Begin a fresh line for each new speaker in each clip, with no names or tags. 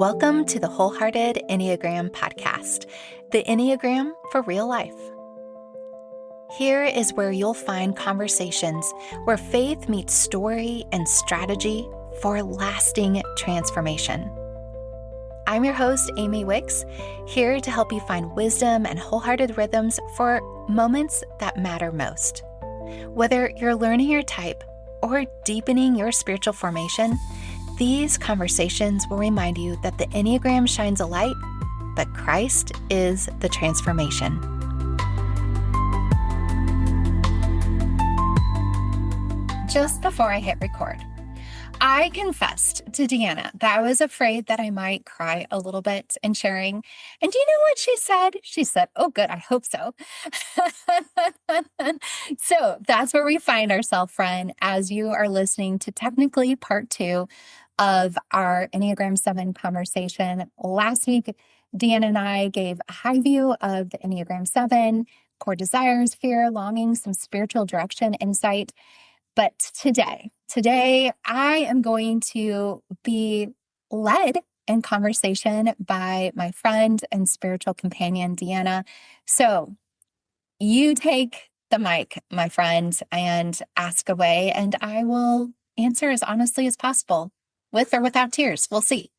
Welcome to the Wholehearted Enneagram podcast, the Enneagram for real life. Here is where you'll find conversations where faith meets story and strategy for lasting transformation. I'm your host, Amy Wicks, here to help you find wisdom and wholehearted rhythms for moments that matter most. Whether you're learning your type or deepening your spiritual formation, these conversations will remind you that the Enneagram shines a light, but Christ is the transformation. Just before I hit record, I confessed to Deanna that I was afraid that I might cry a little bit in sharing. And do you know what she said? She said, "Oh, good, I hope so." So that's where we find ourselves, friend, as you are listening to technically part 2 of our Enneagram 7 conversation. Last week, Deanna and I gave a high view of the Enneagram 7, core desires, fear, longing, some spiritual direction, insight. But today I am going to be led in conversation by my friend and spiritual companion, Deanna. So you take the mic, my friend, and ask away, and I will answer as honestly as possible, with or without tears. We'll see.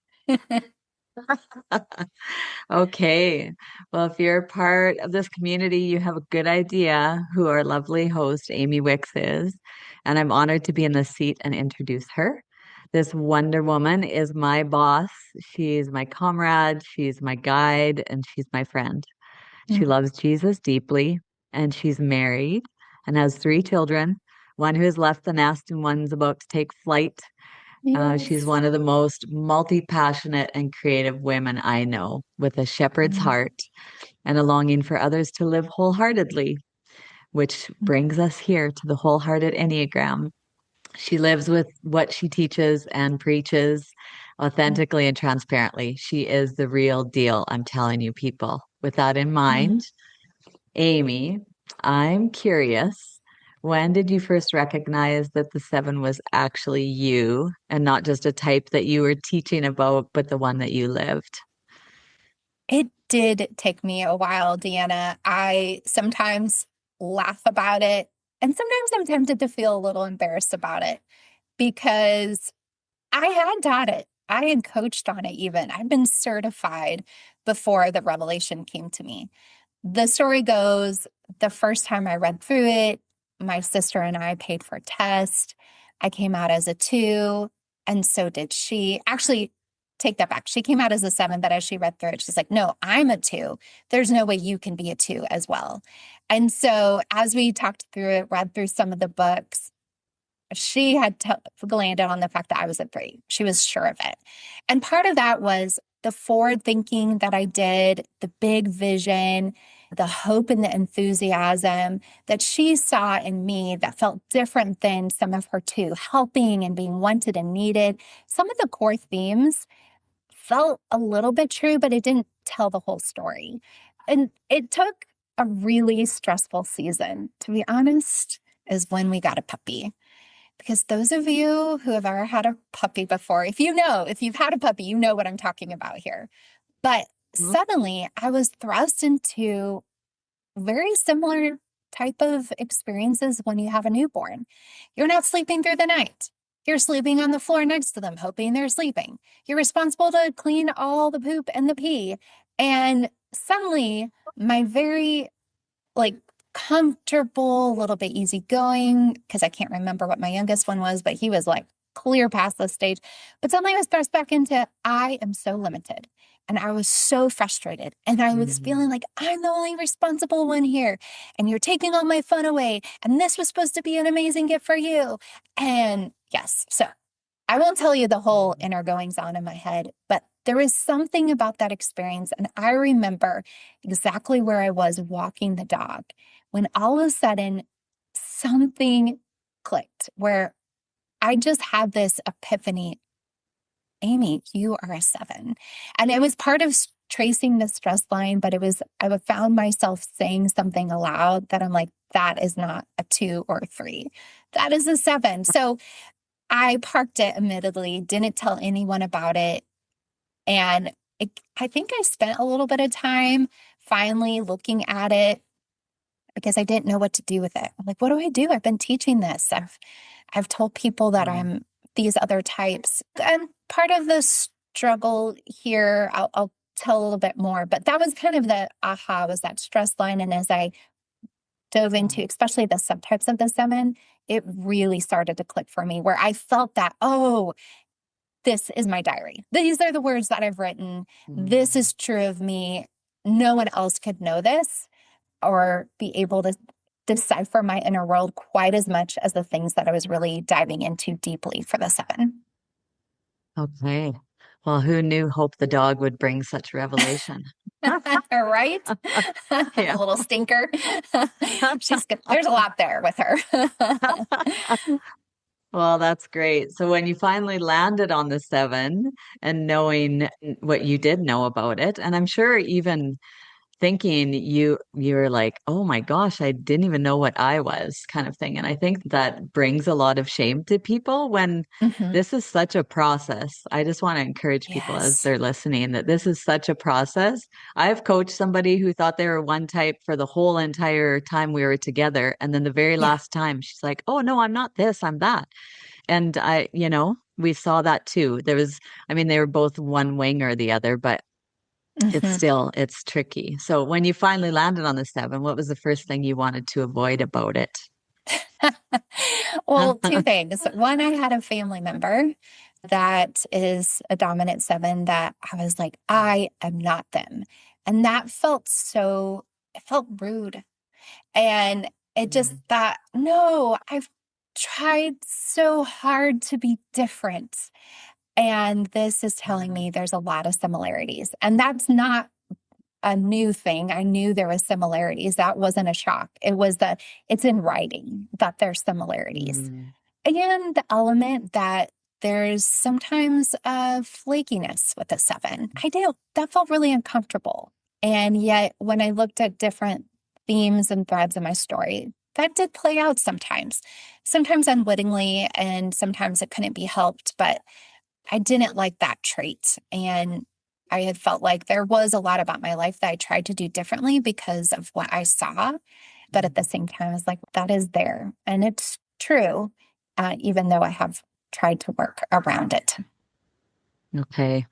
Okay. Well, if you're part of this community, you have a good idea who our lovely host, Amy Wicks, is. And I'm honored to be in the seat and introduce her. This Wonder Woman is my boss. She's my comrade, she's my guide, and she's my friend. She loves Jesus deeply, and she's married and has 3 children, one who has left the nest and one's about to take flight. She's one of the most multi-passionate and creative women I know, with a shepherd's heart and a longing for others to live wholeheartedly, which brings us here to the Wholehearted Enneagram. She lives with what she teaches and preaches authentically and transparently. She is the real deal, I'm telling you, people. With that in mind, Amy, I'm curious. When did you first recognize that the 7 was actually you and not just a type that you were teaching about, but the one that you lived?
It did take me a while, Deanna. I sometimes laugh about it, and sometimes I'm tempted to feel a little embarrassed about it because I had taught it. I had coached on it even. I'd been certified before the revelation came to me. The story goes, the first time I read through it, my sister and I paid for a test. I came out as a 2, and so did she. Actually, take that back. She came out as a 7, but as she read through it, she's like, "No, I'm a 2. There's no way you can be a 2 as well." And so as we talked through it, read through some of the books, she had landed on the fact that I was a 3. She was sure of it. And part of that was the forward thinking that I did, the big vision, the hope and the enthusiasm that she saw in me that felt different than some of her 2, helping and being wanted and needed. Some of the core themes felt a little bit true, but it didn't tell the whole story. And it took a really stressful season, to be honest, is when we got a puppy. Because those of you who have ever had a puppy before, if you've had a puppy, you know what I'm talking about here. But suddenly I was thrust into very similar type of experiences when you have a newborn. You're not sleeping through the night. You're sleeping on the floor next to them, hoping they're sleeping. You're responsible to clean all the poop and the pee. And suddenly my very comfortable, a little bit easygoing, because I can't remember what my youngest one was, but he was like clear past this stage. But suddenly I was thrust back into, I am so limited. And I was so frustrated. And I was feeling like I'm the only responsible one here. And you're taking all my fun away. And this was supposed to be an amazing gift for you. And yes, so I won't tell you the whole inner goings on in my head, but there was something about that experience. And I remember exactly where I was walking the dog when all of a sudden something clicked where I just had this epiphany. Amy, you are a 7. And it was part of tracing the stress line, but I found myself saying something aloud that I'm like, that is not a 2 or a 3. That is a 7. So I parked it, admittedly, didn't tell anyone about it. And I think I spent a little bit of time finally looking at it because I didn't know what to do with it. I'm like, what do I do? I've been teaching this. I've told people that
Mm.
I'm these other types. And part of the struggle here, I'll tell a little bit more, but that was kind of the aha, was that stress line. And as I dove into, especially the subtypes of the seven, it really started to click for me where I felt that, oh, this is my diary. These are the words that I've written. This
Mm.
is true of me. No one else could know this or be able to decipher my inner world quite as much as the things that I was really diving into deeply for the seven.
Okay. Well, who knew Hope the dog would bring such revelation?
Right? A
Yeah.
little stinker. She's good. There's a lot there with her.
Well, that's great. So when you finally landed on the seven and knowing what you did know about it, and I'm sure even thinking you're like, oh my gosh, I didn't even know what I was kind of thing. And I think that brings a lot of shame to people when
Mhm.
this is such a process. I just want to encourage people as
Yes.
they're listening that this is such a process. I've coached somebody who thought they were one type for the whole entire time we were together. And then the very
Yeah.
last time she's like, oh no, I'm not this, I'm that. And we saw that too. I mean, they were both one wing or the other, but
Mhm.
it's tricky. So when you finally landed on the seven, what was the first thing you wanted to avoid about it?
Well, two things. One, I had a family member that is a dominant seven that I was like, I am not them. And that it felt rude. And it just
Mm.
thought, no, I've tried so hard to be different. And this is telling me there's a lot of similarities. And that's not a new thing. I knew there was similarities. That wasn't a shock. It was that it's in writing that there's similarities.
Mm.
And the element that there's sometimes a flakiness with a seven. That felt really uncomfortable. And yet, when I looked at different themes and threads in my story, that did play out sometimes unwittingly, and sometimes it couldn't be helped. But I didn't like that trait. And I had felt like there was a lot about my life that I tried to do differently because of what I saw. But at the same time, I was like, that is there. And it's true, even though I have tried to work around it.
Okay.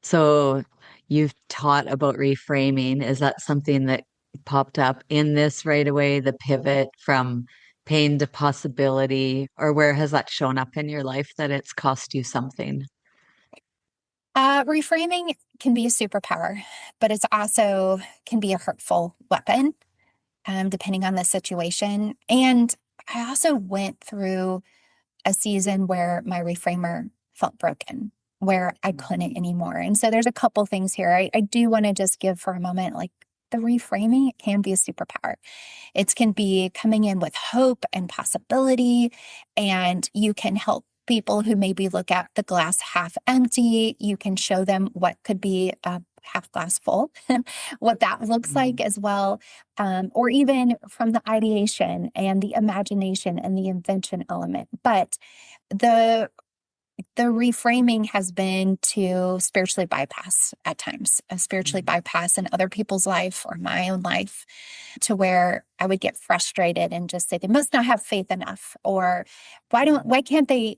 So you've taught about reframing. Is that something that popped up in this right away, the pivot from pain to possibility, or where has that shown up in your life that it's cost you something?
Reframing can be a superpower, but it's also can be a hurtful weapon, depending on the situation. And I also went through a season where my reframer felt broken, where I couldn't anymore. And so there's a couple things here. I do want to just give for a moment, like the reframing can be a superpower. It can be coming in with hope and possibility, and you can help people who maybe look at the glass half empty. You can show them what could be a half glass full, what that looks like
Mm.
as well. Or even from the ideation and the imagination and the invention element. But the the reframing has been to spiritually bypass at times, spiritually
Mm.
bypass in other people's life or my own life, to where I would get frustrated and just say they must not have faith enough, or why can't they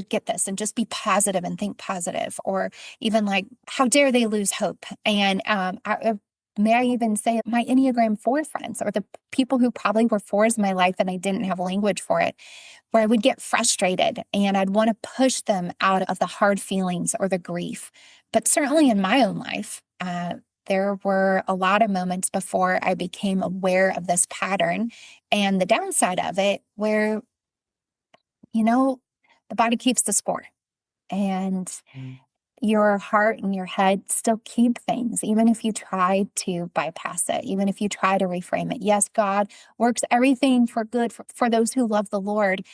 get this and just be positive and think positive, or even like how dare they lose hope. And may I even say my Enneagram 4 friends, or the people who probably were fours in my life and I didn't have language for it, where I would get frustrated and I'd want to push them out of the hard feelings or the grief. But certainly in my own life, there were a lot of moments before I became aware of this pattern and the downside of it, where, you know, the body keeps the score, and
Mm.
your heart and your head still keep things, even if you try to bypass it, even if you try to reframe it. Yes, God works everything for good for those who love the Lord,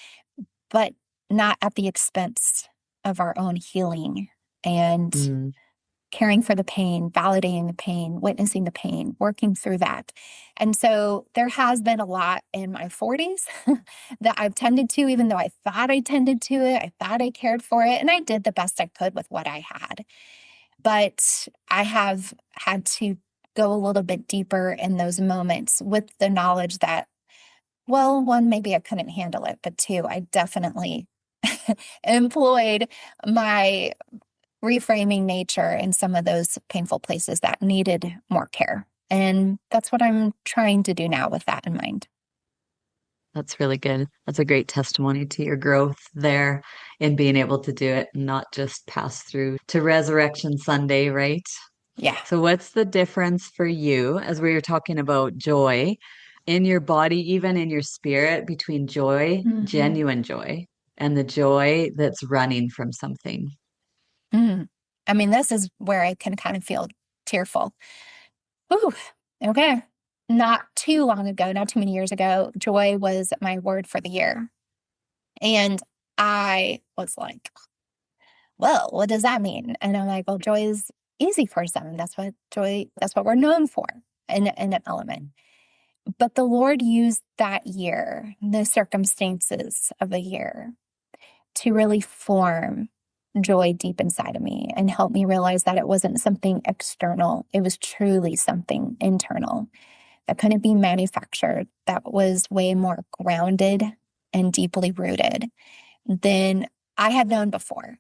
but not at the expense of our own healing and
Mm.
caring for the pain, validating the pain, witnessing the pain, working through that. And so there has been a lot in my 40s that I've tended to, even though I thought I tended to it, I thought I cared for it, and I did the best I could with what I had. But I have had to go a little bit deeper in those moments with the knowledge that, well, one, maybe I couldn't handle it, but two, I definitely employed my reframing nature in some of those painful places that needed more care. And that's what I'm trying to do now with that in mind.
That's really good. That's a great testimony to your growth there in being able to do it and not just pass through to Resurrection Sunday, right?
Yeah.
So, what's the difference for you as we were talking about joy in your body, even in your spirit, between joy,
Hmm.
genuine joy, and the joy that's running from something?
Mm. I mean, this is where I can kind of feel tearful. Ooh, okay. Not too long ago, not too many years ago, joy was my word for the year. And I was like, well, what does that mean? And I'm like, well, joy is easy for some. That's what we're known for in an element. But the Lord used that year, the circumstances of the year, to really form joy deep inside of me and help me realize that it wasn't something external. It was truly something internal that couldn't be manufactured, that was way more grounded and deeply rooted than I had known before.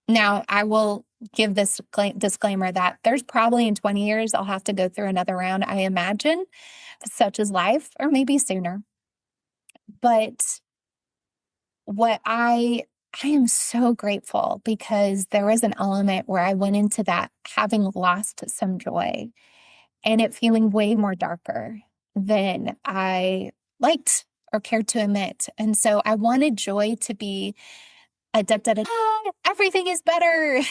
Now, I will give this disclaimer that there's probably in 20 years, I'll have to go through another round, I imagine, such as life, or maybe sooner. But what I am so grateful because there was an element where I went into that having lost some joy and it feeling way more darker than I liked or cared to admit. And so I wanted joy to be a da da da, everything is better.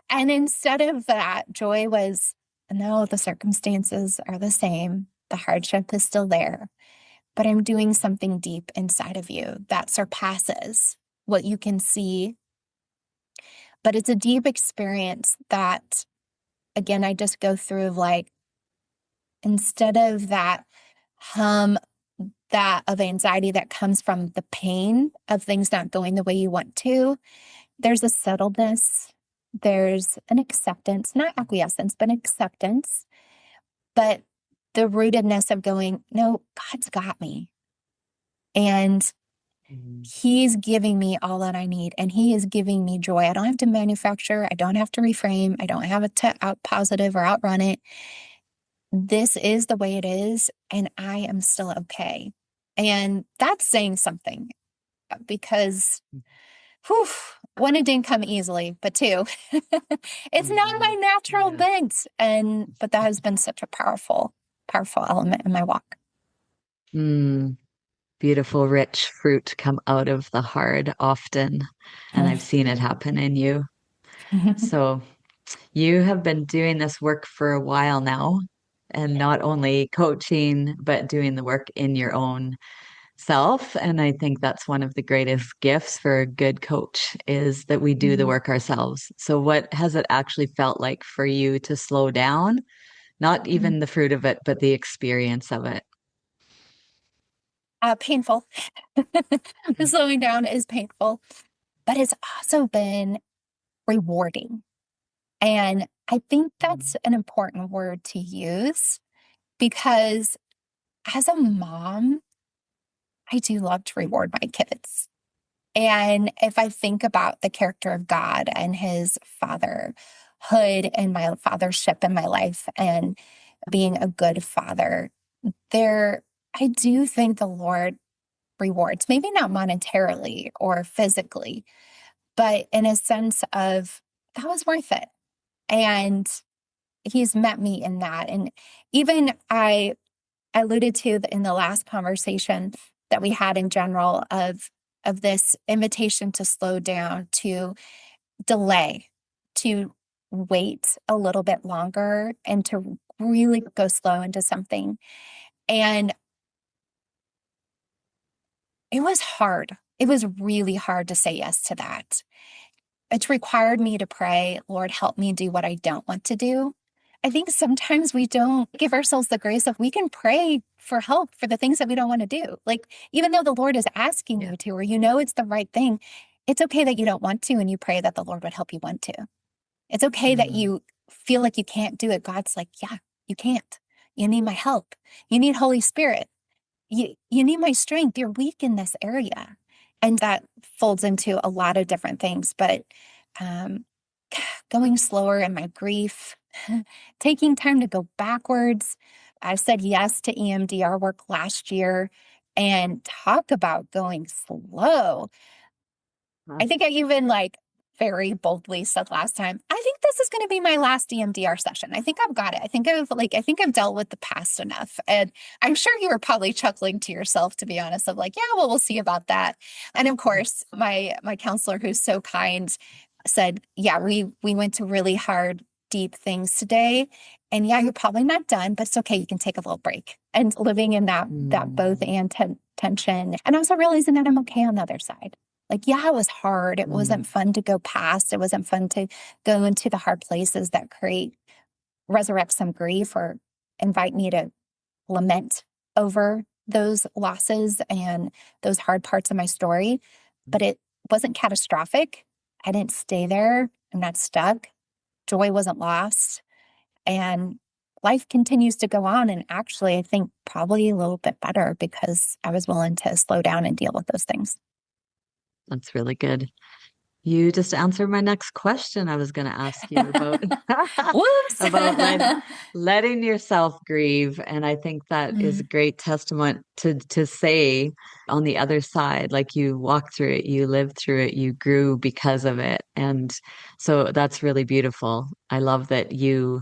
And instead of that, joy was no, the circumstances are the same, the hardship is still there, but I'm doing something deep inside of you that surpasses what you can see. But it's a deep experience that, again, I just go through like, instead of that hum, that of anxiety that comes from the pain of things not going the way you want to, there's a settledness, there's an acceptance, not acquiescence, but acceptance, but the rootedness of going, no, God's got me. And
Mhm.
He's giving me all that I need, and He is giving me joy. I don't have to manufacture, I don't have to reframe, I don't have to out positive or outrun it. This is the way it is, and I am still okay. And that's saying something because whew, one, it didn't come easily, but two, it's not my
Mhm.
natural
Yeah.
bent. But that has been such a powerful element in my walk.
Mm, beautiful, rich fruit come out of the hard often. And I've seen it happen in you. So you have been doing this work for a while now, and not only coaching, but doing the work in your own self. And I think that's one of the greatest gifts for a good coach is that we do the work ourselves. So what has it actually felt like for you to slow down? Not even the fruit of it, but the experience of it.
Painful. Slowing down is painful, but it's also been rewarding. And I think that's an important word to use because as a mom, I do love to reward my kids. And if I think about the character of God and his fatherhood and my fathership in my life and being a good father, there, I do think the Lord rewards, maybe not monetarily or physically, but in a sense of that was worth it. And he's met me in that. And even I alluded to in the last conversation that we had in general of this invitation to slow down, to delay, to wait a little bit longer and to really go slow into something. And it was hard. It was really hard to say yes to that. It's required me to pray, Lord, help me do what I don't want to do. I think sometimes we don't give ourselves the grace of we can pray for help for the things that we don't want to do. Like, even though the Lord is asking
Yeah.
you to, or you know it's the right thing, it's okay that you don't want to, and you pray that the Lord would help you want to. It's okay that
Mm,
you feel like you can't do it. God's like, yeah, you can't. You need my help. You need Holy Spirit. You need my strength. You're weak in this area. And that folds into a lot of different things. But um, going slower in my grief, taking time to go backwards. I said yes to EMDR work last year and talk about going slow.
uh,
I think I even like very boldly said last time, I think this is going to be my last EMDR session. I think I've got it. I think I've dealt with the past enough. And I'm sure you were probably chuckling to yourself, to be honest, of like, yeah, well, we'll see about that. And of course, my counselor, who's so kind, said, yeah, we went to really hard, deep things today. And yeah, you're probably not done, but it's okay. You can take a little break. And living in that both
mm,
and tension, and also realizing that I'm okay on the other side. Like, yeah, it was hard. It
mm.
wasn't fun to go past. It wasn't fun to go into the hard places that resurrect some grief or invite me to lament over those losses and those hard parts of my story. But it wasn't catastrophic. I didn't stay there. I'm not stuck. Joy wasn't lost. And life continues to go on. And actually, I think probably a little bit better because I was willing to slow down and deal with those things.
That's really good. You just answered my next question I was going to ask you about
Whoops.
about letting yourself grieve. And I think that is a
Mm,
great testament to say on the other side, like you walked through it, you lived through it, you grew because of it. And so that's really beautiful. I love that you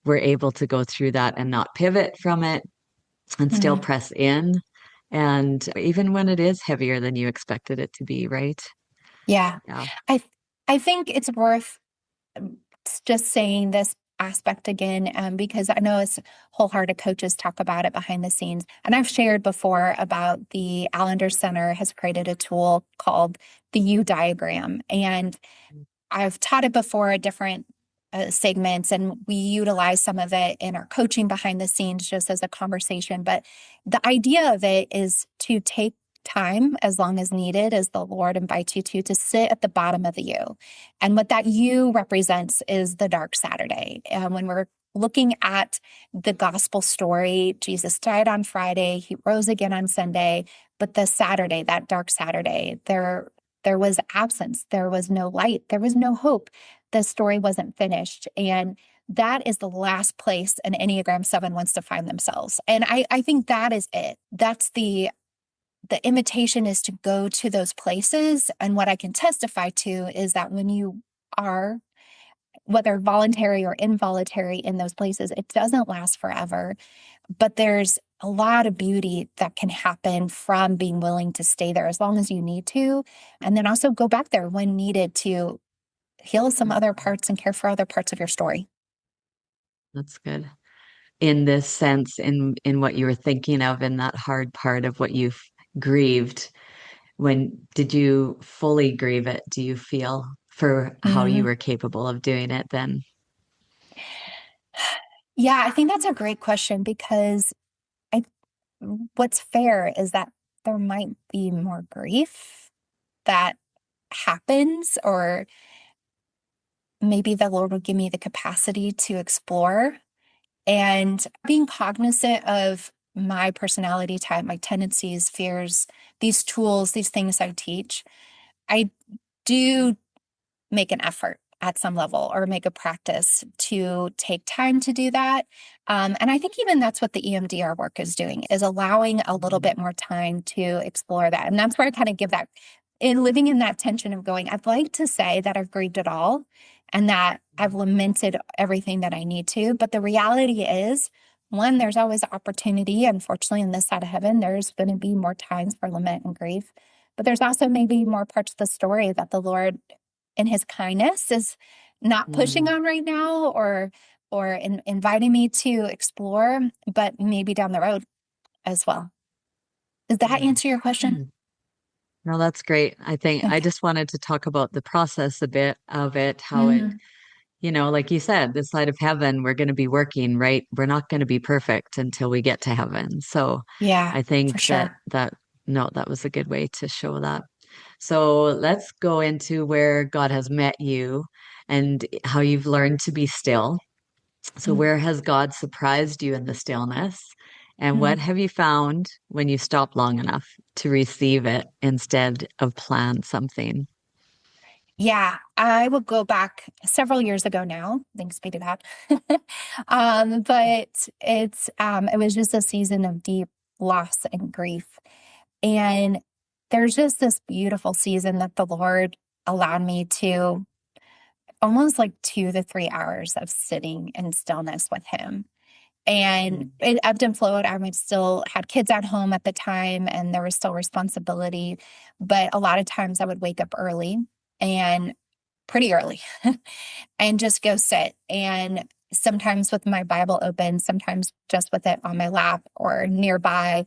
were able to go through that and not pivot from it and still
mm.
press in. And even when it is heavier than you expected it to be, right?
Yeah.
Yeah.
I I think it's worth just saying this aspect again, because I know it's wholehearted coaches talk about it behind the scenes. And I've shared before about the Allender Center has created a tool called the U diagram. And I've taught it before at different segments, and we utilize some of it in our coaching behind the scenes just as a conversation. But the idea of it is to take time as long as needed as the Lord invites you to sit at the bottom of the U. And what that U represents is the dark Saturday. And when we're looking at the gospel story, Jesus died on Friday, he rose again on Sunday, but the Saturday, that dark Saturday, there was absence. There was no light. There was no hope. The story wasn't finished. And that is the last place an Enneagram Seven wants to find themselves. And I think that is it. That's the invitation is to go to those places. And what I can testify to is that when you are, whether voluntary or involuntary in those places, it doesn't last forever. But there's a lot of beauty that can happen from being willing to stay there as long as you need to. And then also go back there when needed to heal some other parts and care for other parts of your story.
That's good. In this sense, in what you were thinking of in that hard part of what you've grieved, when did you fully grieve it, do you feel, for how you
Mm.
were capable of doing it then?
Yeah, I think that's a great question because I what's fair is that there might be more grief that happens, or maybe the Lord will give me the capacity to explore. And being cognizant of my personality type, my tendencies, fears, these tools, these things I teach, I do make an effort at some level or make a practice to take time to do that. And I think even that's what the EMDR work is doing, is allowing a little
Mm,
bit more time to explore that. And that's where I kind of give that in living in that tension of going, I'd like to say that I've grieved it all and that I've lamented everything that I need to. But the reality is, one, there's always opportunity. Unfortunately, in this side of heaven, there's going to be more times for lament and grief. But there's also maybe more parts of the story that the Lord in his kindness is not pushing
mm,
on right now, or inviting me to explore, but maybe down the road as well. Does that
mm,
answer your question?
mm. No, that's great. I think I
Okay.
just wanted to talk about the process a bit of it, how it,
Mm,
like you said, this side of heaven, we're going to be working, right? We're not going to be perfect until we get to heaven. So
yeah,
I
for
think that
sure.
no, that was a good way to show that. So let's go into where God has met you. and how you've learned to be still. So,
Mm.
where has God surprised you in the stillness? And what
Mm.
have you found when you stop long enough to receive it instead of plan something?
Yeah, I will go back several years ago now. Thanks be to God. But it was just a season of deep loss and grief. And there's just this beautiful season that the Lord allowed me to almost like 2 to 3 hours of sitting in stillness with Him. And it ebbed and flowed. I would still had kids at home at the time, and there was still responsibility. But a lot of times I would wake up early and pretty early and just go sit. And sometimes with my Bible open, sometimes just with it on my lap or nearby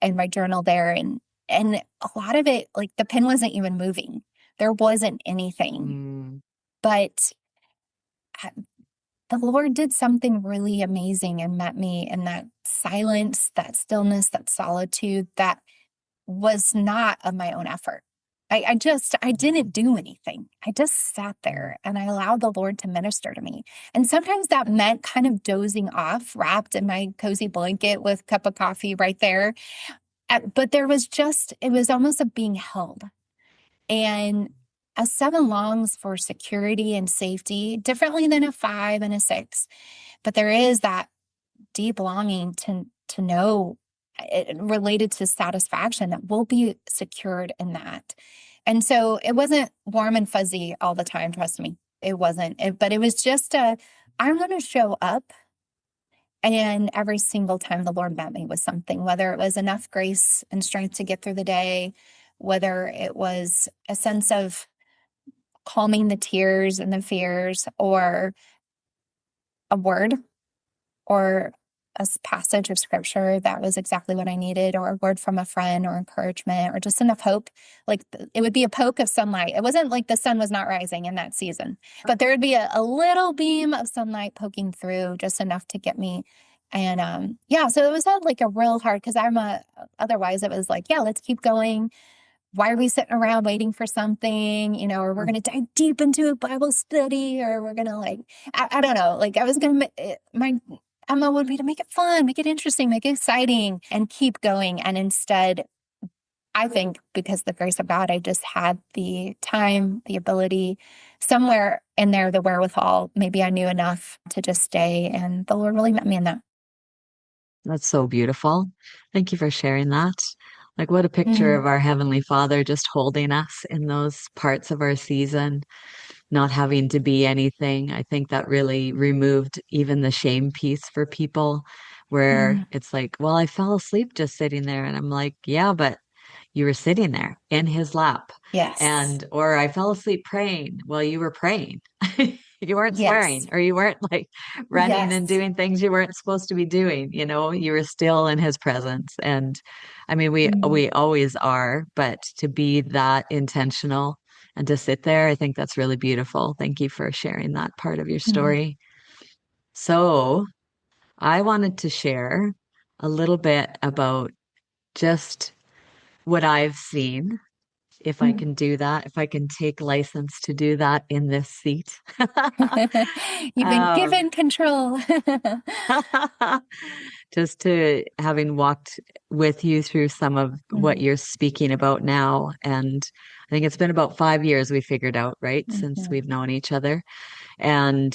and my journal there. And a lot of it, like the pen wasn't even moving. There wasn't anything.
Mm,
But the Lord did something really amazing and met me in that silence, that stillness, that solitude that was not of my own effort. I didn't do anything. I just sat there and I allowed the Lord to minister to me. And sometimes that meant kind of dozing off, wrapped in my cozy blanket with a cup of coffee right there. But there was just, it was almost a being held. And a seven longs for security and safety differently than a five and a six. But there is that deep longing to know it related to satisfaction that we'll be secured in that. And so it wasn't warm and fuzzy all the time, trust me. It wasn't. But it was just I'm going to show up. And every single time the Lord met me with something, whether it was enough grace and strength to get through the day, whether it was a sense of calming the tears and the fears, or a word or a passage of scripture that was exactly what I needed, or a word from a friend or encouragement, or just enough hope. Like it would be a poke of sunlight. It wasn't like the sun was not rising in that season, but there would be a little beam of sunlight poking through, just enough to get me. And yeah, so it was like a real hard, because otherwise it was like, yeah, let's keep going. Why are we sitting around waiting for something, or we're going to dive deep into a Bible study, or we're going to I don't know, like I was going to, my MO would be to make it fun, make it interesting, make it exciting, and keep going. And instead, I think because of the grace of God, I just had the time, the ability, somewhere in there, the wherewithal. Maybe I knew enough to just stay. And the Lord really met me in that.
that's so beautiful. Thank you for sharing that. Like, what a picture
Mm.
of our Heavenly Father just holding us in those parts of our season, not having to be anything. I think that really removed even the shame piece for people, where
Mm.
it's like, well, I fell asleep just sitting there. And I'm like, yeah, but you were sitting there in his lap.
Yes.
And, or I fell asleep praying. Well, you were praying. You weren't
Yes.
swearing, or you weren't like running and
Yes.
doing things you weren't supposed to be doing. You were still in his presence. And I mean,
Mm.
we always are, but to be that intentional and to sit there, I think that's really beautiful. Thank you for sharing that part of your
Mm.
story. So, I wanted to share a little bit about just what I've seen, if I
Mm.
can do that, if I can take license to do that in this seat.
You've been
Um,
given control.
just to having walked with you through some of what
Mm.
you're speaking about now. And I think it's been about 5 years we figured out, right, since
Mhm.
we've known each other. And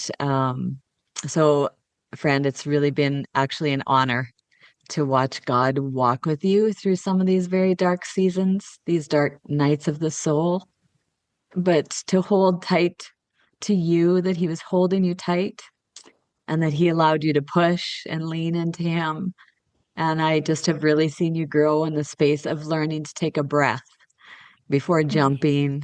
so, friend, it's really been actually an honor to watch God walk with you through some of these very dark seasons, these dark nights of the soul, but to hold tight to you, that He was holding you tight and that He allowed you to push and lean into Him. And I just have really seen you grow in the space of learning to take a breath before
Mm.
jumping,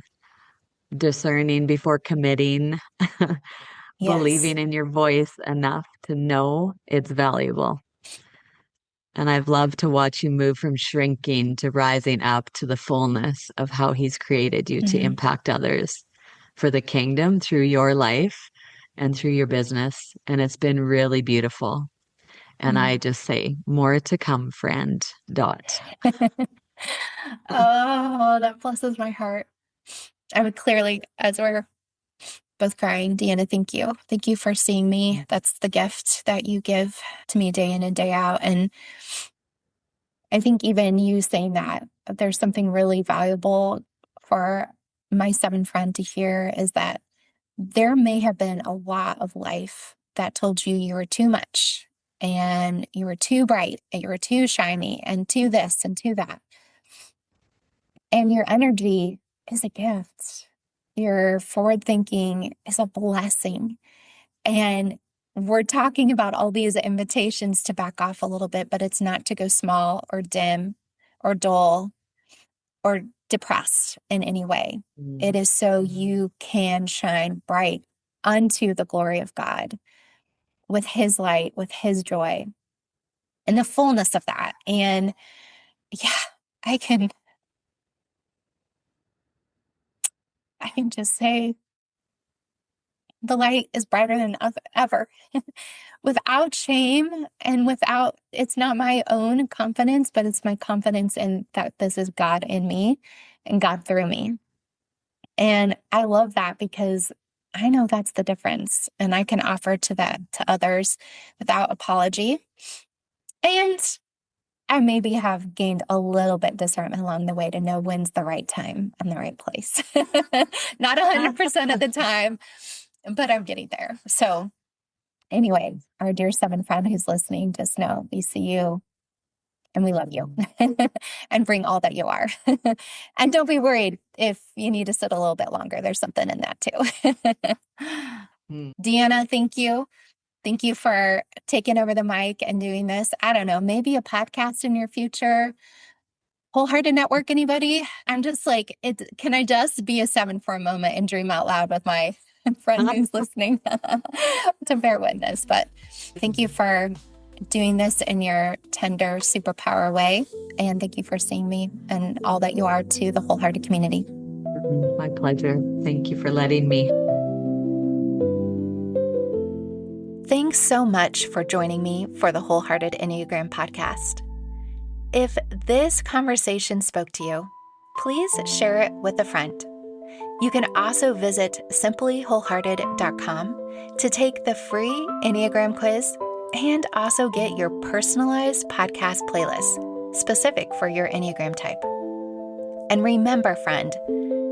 discerning before committing,
Yes.
believing in your voice enough to know it's valuable. And I've loved to watch you move from shrinking to rising up to the fullness of how He's created you to
Mhm.
impact others for the kingdom through your life and through your business. And it's been really beautiful. And I
Mm.
just say, more to come, friend. Dot.
Oh, that blesses my heart. I would clearly, as we're both crying. Deanna, thank you. Thank you for seeing me. That's the gift that you give to me day in and day out. And I think even you saying that, there's something really valuable for my seven friend to hear is that there may have been a lot of life that told you you were too much and you were too bright and you were too shiny and too this and too that. And your energy is a gift. Your forward thinking is a blessing. And we're talking about all these invitations to back off a little bit, but it's not to go small or dim or dull or depressed in any way. It is so you can shine bright unto the glory of God with his light, with his joy, and the fullness of that. And yeah, I can just say the light is brighter than ever. Without shame and without, it's not my own confidence, but it's my confidence in that this is God in me and God through me. And I love that because I know that's the difference. And I can offer to that to others without apology. And I maybe have gained a little bit discernment along the way to know when's the right time and the right place. Not 100% of the time, but I'm getting there. So anyway, our dear seven friend who's listening, just know we see you and we love you and bring all that you are. And don't be worried if you need to sit a little bit longer. There's something in that too. Deanna, thank you. Thank you for taking over the mic and doing this. I don't know, maybe a podcast in your future. Wholehearted Network, anybody? I'm just like, can I just be a seven for a moment and dream out loud with my friend who's listening to bear witness? But thank you for doing this in your tender superpower way. And thank you for seeing me and all that you are to the Wholehearted community.
My pleasure. Thank you for letting me.
Thanks so much for joining me for the Wholehearted Enneagram podcast. If this conversation spoke to you, please share it with a friend. You can also visit simplywholehearted.com to take the free Enneagram quiz and also get your personalized podcast playlist specific for your Enneagram type. And remember, friend,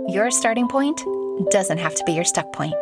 your starting point doesn't have to be your stuck point.